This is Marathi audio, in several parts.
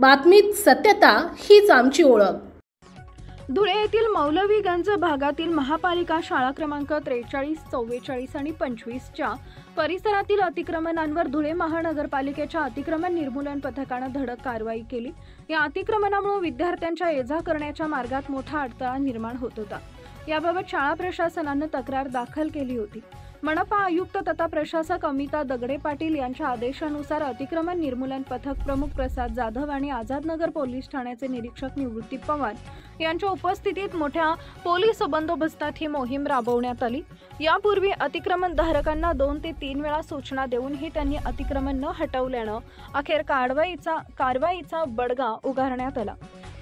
बातमीत सत्यता हीच आमची ओळख। धुळे येथील मौलवीगंज भागातील महापालिका शाळा क्रमांक 43, 44 आणि 25 च्या परिसरातील अतिक्रमणांवर धुळे महानगरपालिकेच्या अतिक्रमण निर्मूलन पथकाने धडक कारवाई केली। या अतिक्रमणामुळे विद्यार्थ्यांच्या ये-जा करण्याच्या मार्गात मोठा अडथळा निर्माण होत होता। याबाबत शाळा प्रशासनाने तक्रार दाखल केली होती। मनपा आयुक्त तथा प्रशासक अमिता दगडे पाटील यांच्या आदेशानुसार अतिक्रमण निर्मूलन पथक प्रमुख प्रसाद जाधव आणि आझादनगर पोलीस ठाण्याचे निरीक्षक निवृत्ती पवार यांच्या उपस्थितीत मोठ्या पोलीस बंदोबस्तात ही मोहीम राबवण्यात आली। यापूर्वी अतिक्रमण धारकांना 2 ते 3 वेळा सूचना देऊनही त्यांनी अतिक्रमण न हटवल्याने अखेर कारवाईचा बडगा उगारण्यात आला।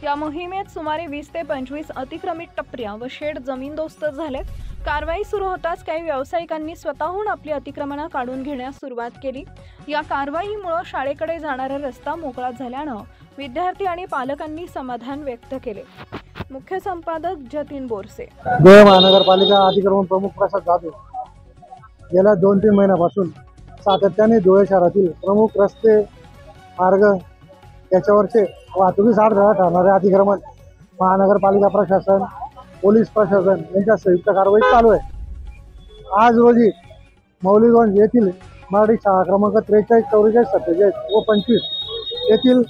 या मोहिमेत सुमारे 20 ते 25 अतिक्रमित टपऱ्या व शेड जमीनदोस्त झालेत। कारवाई सुरू होताच काही व्यावसायिकांनी स्वतःहून आपली अतिक्रमणे काढून घेण्यास सुरुवात केली। या कारवाईमुळे शाळेकडे जाणारा रस्ता मोकळा झाल्याने विद्यार्थी आणि पालकांनी समाधान व्यक्त केले। मुख्य संपादक जतीन बोरसे। धुळे महानगरपालिका अतिक्रमण प्रमुख प्रसाद जाधव गेल्या 2-3 महिन्यापासून सातत्याने धुळे शहरातील प्रमुख रस्ते मार्ग याच्यावरचे वाहतुकीस अडथळा ठरणारे अतिक्रमण महानगरपालिका प्रशासन पोलीस प्रशासन यांच्या संयुक्त कारवाई चालू आहे। आज रोजी मौलवीगंज येथील मराठी शाळा क्रमांक 43, 44, 47 व 25 येथील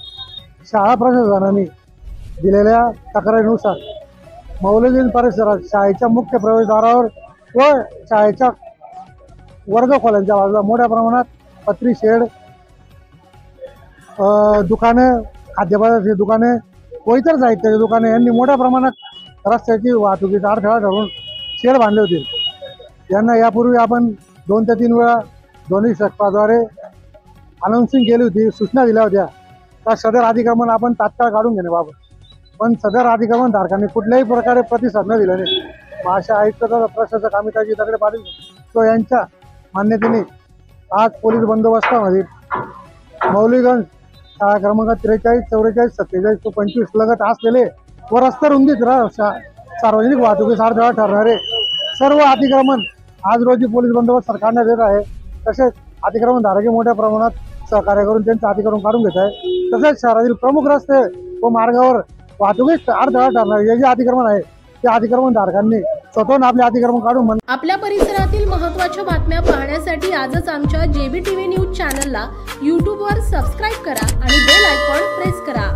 शाळा प्रशासनाने दिलेल्या तक्रारीनुसार मौलवीगंज परिसरात शाळेच्या मुख्य प्रवेशद्वारावर व शाळेच्या वर्गखोल्यांच्या बाजूला मोठ्या प्रमाणात पत्री शेड, दुकाने, खाद्यपदार्थाची दुकाने व इतर साहित्याची दुकाने यांनी मोठ्या प्रमाणात रस्त्याची वाहतुकीचा अडथळा ठरवून शेड बांधले होते। यांना यापूर्वी आपण 2 ते 3 वेळा दोन्ही शाखाद्वारे अनाउन्सिंग केली होती, सूचना दिल्या होत्या का सदर अतिक्रमण आपण तात्काळ काढून घेण्याबाबत, पण सदर अतिक्रमण धारकांनी कुठल्याही प्रकारे प्रतिसाद न दिल्याने भाषा आयुक्त तथा प्रशासक अमिताजी दगडे पाटील तो यांच्या मान्यतेने आज पोलीस बंदोबस्तामध्ये मौलवीगंज शाळा क्रमांक 43, 44, 47 व 25 लगत असलेले व रस्ते रुंदीत सार्वजनिक वाहतुकीस अडथळा ठरणारे सर्व अतिक्रमण आज रोजी पोलीस बंदोबस्त सरकारने देत आहे। तसेच अतिक्रमण धारक मोठ्या प्रमाणात सहकार्य करून त्यांचं अतिक्रमण काढून घेत आहे। तसेच शहरातील प्रमुख रस्ते व मार्गावर वाहतुकीस अडथळा ठरणारे जे अतिक्रमण आहे त्या अतिक्रमण धारकांनी स्वतःहून आपले अतिक्रमण काढून आपल्या परिसरातील महत्त्वाच्या बातम्या पाहण्यासाठी आजच आमच्या JBTV न्यूज चॅनलला YouTube वर सबस्क्राइब करा आणि बेल आयकॉन प्रेस करा।